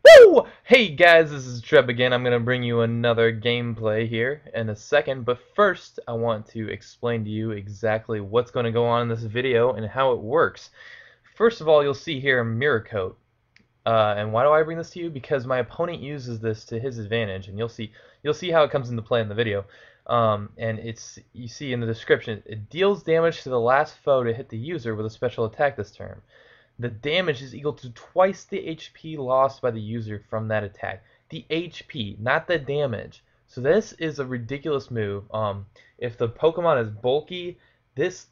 Woo! Hey guys, this is Treb again. I'm going to bring you another gameplay here in a second, but first I want to explain to you exactly what's going to go on in this video and how it works. First of all, you'll see here a mirror coat. And why do I bring this to you? Because my opponent uses this to his advantage, and you'll see how it comes into play in the video. And you see in the description, it deals damage to the last foe to hit the user with a special attack this turn. The damage is equal to twice the HP lost by the user from that attack. The HP, not the damage. So this is a ridiculous move. If the Pokemon is bulky, this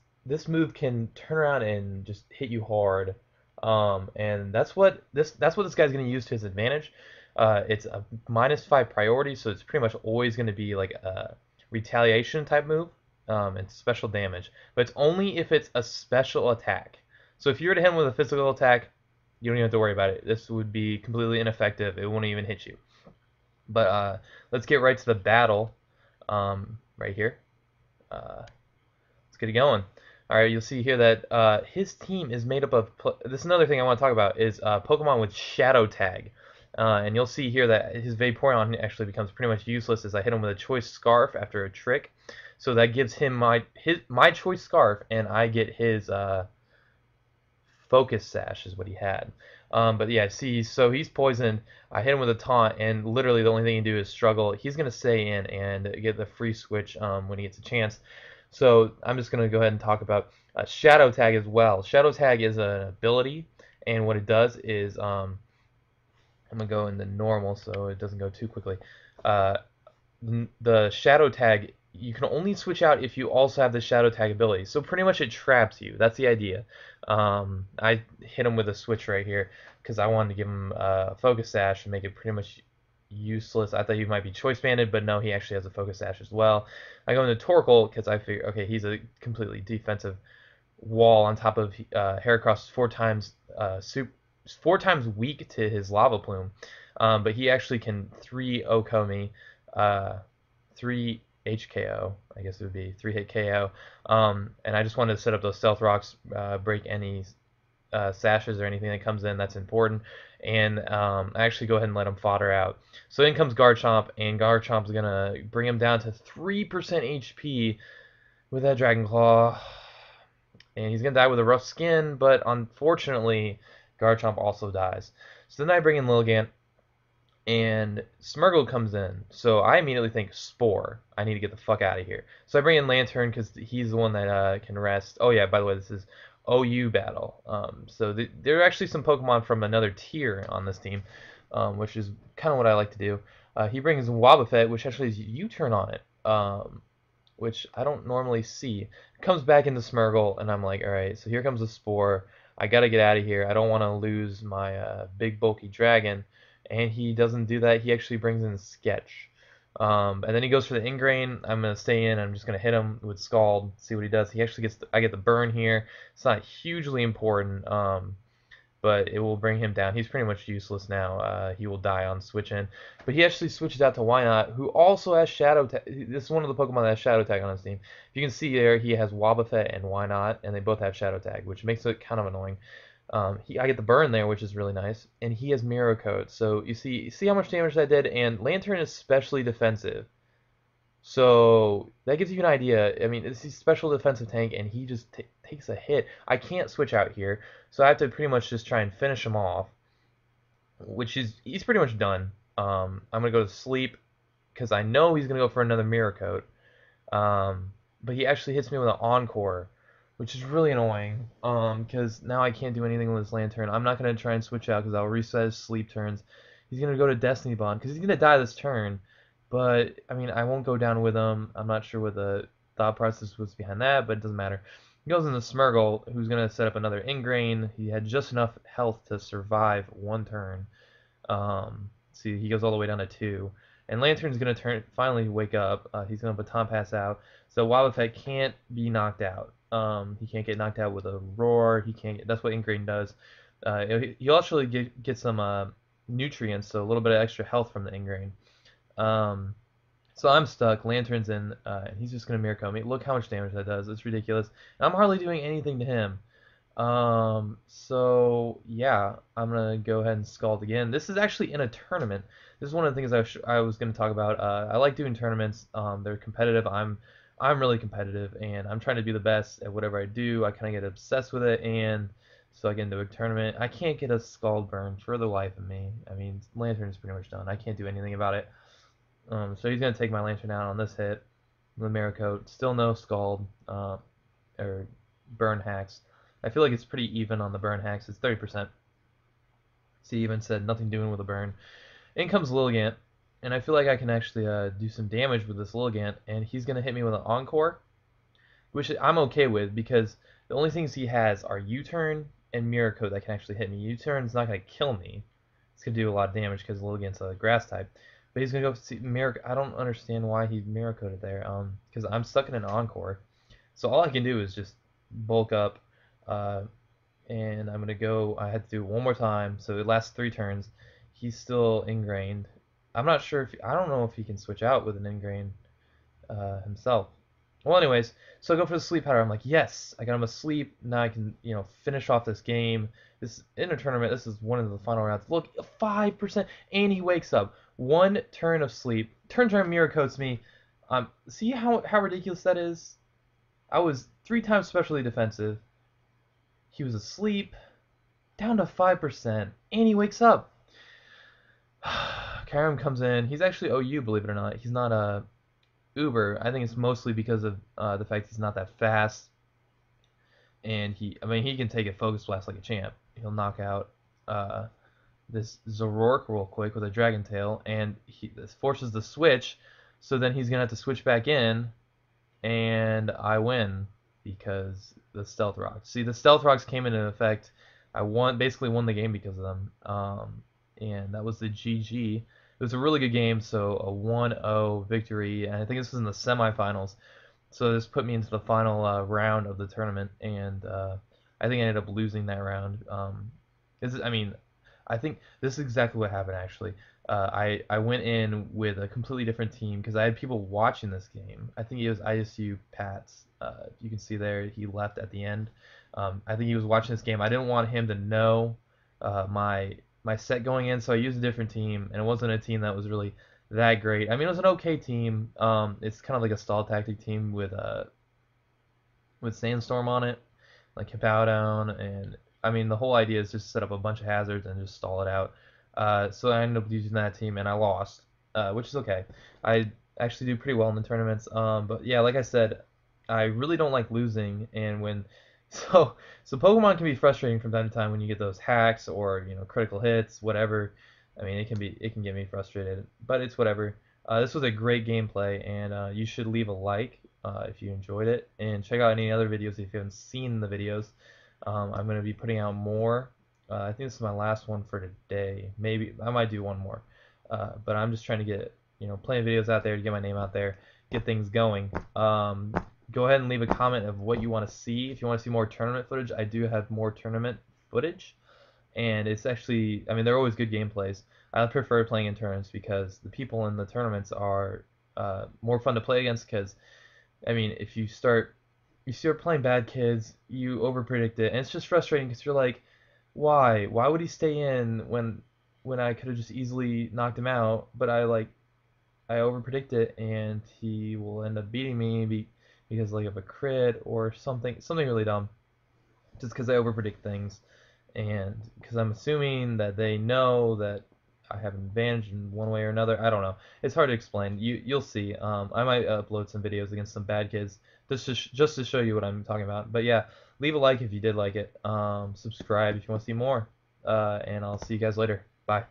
move can turn around and just hit you hard. And that's what this guy's going to use to his advantage. It's a -5 priority, so it's pretty much always going to be like a retaliation type move. It's special damage, but it's only if it's a special attack. So if you were to hit him with a physical attack, you don't even have to worry about it. This would be completely ineffective. It won't even hit you. But let's get right to the battle right here. Let's get it going. All right, you'll see here that his team is made up of. This is another thing I want to talk about is Pokemon with Shadow Tag. And you'll see here that his Vaporeon actually becomes pretty much useless as I hit him with a Choice Scarf after a trick. So that gives him my Choice Scarf, and I get his Focus Sash is what he had. But yeah, see, so he's poisoned. I hit him with a taunt, and literally the only thing he can do is struggle. He's going to stay in and get the free switch when he gets a chance. So I'm just going to go ahead and talk about Shadow Tag as well. Shadow Tag is an ability, and what it does is, I'm going to go into normal so it doesn't go too quickly. The Shadow Tag, you can only switch out if you also have the Shadow Tag ability. So pretty much it traps you. That's the idea. I hit him with a switch right here because I wanted to give him a Focus Sash and make it pretty much useless. I thought he might be Choice Banded, but no, he actually has a Focus Sash as well. I go into Torkoal because I figure, okay, he's a completely defensive wall on top of Heracross 4 times weak to his Lava Plume. But he actually can 3 OHKO me, 3 HKO, I guess it would be 3-hit KO. And I just wanted to set up those Stealth Rocks, break any sashes or anything that comes in that's important, and I actually go ahead and let him fodder out. So in comes Garchomp, and Garchomp's gonna bring him down to 3% HP with that Dragon Claw, and he's gonna die with a rough skin, but unfortunately Garchomp also dies. So then I bring in Lilligant, and Smeargle comes in, so I immediately think Spore. I need to get the fuck out of here. So I bring in Lantern because he's the one that can rest. Oh yeah, by the way, this is OU battle. So there are actually some Pokemon from another tier on this team, which is kind of what I like to do. He brings Wobbuffet, which actually has U-turn on it, which I don't normally see. It comes back into Smeargle, and I'm like, all right, so here comes a Spore. I gotta get out of here. I don't want to lose my big bulky dragon. And he doesn't do that. He actually brings in Sketch. And then he goes for the Ingrain. I'm going to stay in. I'm just going to hit him with Scald, see what he does. He actually gets I get the burn here. It's not hugely important, but it will bring him down. He's pretty much useless now. He will die on switch in. But he actually switches out to Wynot, who also has Shadow Tag. This is one of the Pokemon that has Shadow Tag on his team. If you can see there, he has Wobbuffet and Wynot, and they both have Shadow Tag, which makes it kind of annoying. I get the burn there, which is really nice, and he has Mirror Coat. So you see how much damage that did, and Lantern is specially defensive. So that gives you an idea. I mean, it's a special defensive tank, and he just takes a hit. I can't switch out here, so I have to pretty much just try and finish him off, which is he's pretty much done. I'm gonna go to sleep because I know he's gonna go for another Mirror Coat. But he actually hits me with an Encore, which is really annoying, because now I can't do anything with this Lantern. I'm not going to try and switch out because I'll reset his sleep turns. He's going to go to Destiny Bond because he's going to die this turn, but, I mean, I won't go down with him. I'm not sure what the thought process was behind that, but it doesn't matter. He goes into Smeargle, who's going to set up another Ingrain. He had just enough health to survive one turn. See, he goes all the way down to 2. And Lantern's going to finally wake up. He's going to Baton Pass out. So Wobbuffet can't be knocked out. He can't get knocked out with a Roar. He can't. That's what Ingrain does. He'll actually get some nutrients, so a little bit of extra health from the Ingrain. So I'm stuck. Lantern's in, and he's just going to Mirror Coat me. Look how much damage that does. It's ridiculous. And I'm hardly doing anything to him. So yeah, I'm gonna go ahead and Scald again. This is actually in a tournament. This is one of the things I was gonna talk about. I like doing tournaments. They're competitive. I'm really competitive, and I'm trying to be the best at whatever I do. I kind of get obsessed with it, and so I get into a tournament. I can't get a Scald burn for the life of me. I mean, Lantern is pretty much done. I can't do anything about it. So he's gonna take my Lantern out on this hit. The Miracote, still no Scald. Or burn hacks. I feel like it's pretty even on the burn hacks. It's 30%. See, even said nothing doing with a burn. In comes Lilligant, and I feel like I can actually do some damage with this Lilligant, and he's going to hit me with an Encore, which I'm okay with because the only things he has are U-Turn and Miracle that can actually hit me. U-Turn's not going to kill me. It's going to do a lot of damage because Lilligant's a grass type. But he's going to go see Miracle. I don't understand why he Miracle there, because I'm stuck in an Encore. So all I can do is just bulk up, uh, and I'm gonna go. I had to do it one more time, so it lasts 3 turns. He's still ingrained. I'm not sure if I don't know if he can switch out with an ingrain himself. Well, anyways, so I go for the sleep powder. I'm like, yes, I got him asleep. Now I can, finish off this game. This in a tournament. This is one of the final rounds. Look, 5%, and he wakes up. 1 turn of sleep. Turns around, mirror coats me. See how ridiculous that is. I was 3 times specially defensive. He was asleep, down to 5%, and he wakes up. Karam comes in. He's actually OU, believe it or not. He's not a Uber. I think it's mostly because of the fact he's not that fast, and he can take a focus blast like a champ. He'll knock out this Zorork real quick with a Dragon Tail, and this forces the switch. So then he's gonna have to switch back in, and I win because the Stealth Rocks. See, the Stealth Rocks came into effect. I basically won the game because of them. And that was the GG. It was a really good game, so a 1-0 victory, and I think this was in the semifinals. So this put me into the final round of the tournament, and I think I ended up losing that round. I think this is exactly what happened actually. I went in with a completely different team because I had people watching this game. I think it was ISU Pats. You can see there he left at the end. I think he was watching this game. I didn't want him to know my set going in, so I used a different team, and it wasn't a team that was really that great. I mean, it was an okay team. It's kind of like a stall tactic team with Sandstorm on it, like Showdown, and I mean the whole idea is just set up a bunch of hazards and just stall it out. So I ended up using that team and I lost, which is okay. I actually do pretty well in the tournaments. But yeah, like I said, I really don't like losing, and when so Pokemon can be frustrating from time to time when you get those hacks or critical hits, whatever. I mean, it can get me frustrated, but it's whatever. This was a great gameplay, and you should leave a like if you enjoyed it, and check out any other videos if you haven't seen the videos. I'm going to be putting out more. I think this is my last one for today. Maybe I might do one more, but I'm just trying to get playing videos out there to get my name out there, get things going. Go ahead and leave a comment of what you want to see. If you want to see more tournament footage, I do have more tournament footage, and it's actually, I mean, they're always good gameplays. I prefer playing in tournaments because the people in the tournaments are more fun to play against. Because I mean, if you start playing bad kids, you overpredict it, and it's just frustrating because you're like, why? Why would he stay in when I could have just easily knocked him out? But I overpredict it, and he will end up beating me because like of a crit or something really dumb. Just because I overpredict things, and because I'm assuming that they know that I have an advantage in one way or another. I don't know. It's hard to explain. You'll see. I might upload some videos against some bad kids just to show you what I'm talking about. But yeah, leave a like if you did like it. Subscribe if you want to see more. And I'll see you guys later. Bye.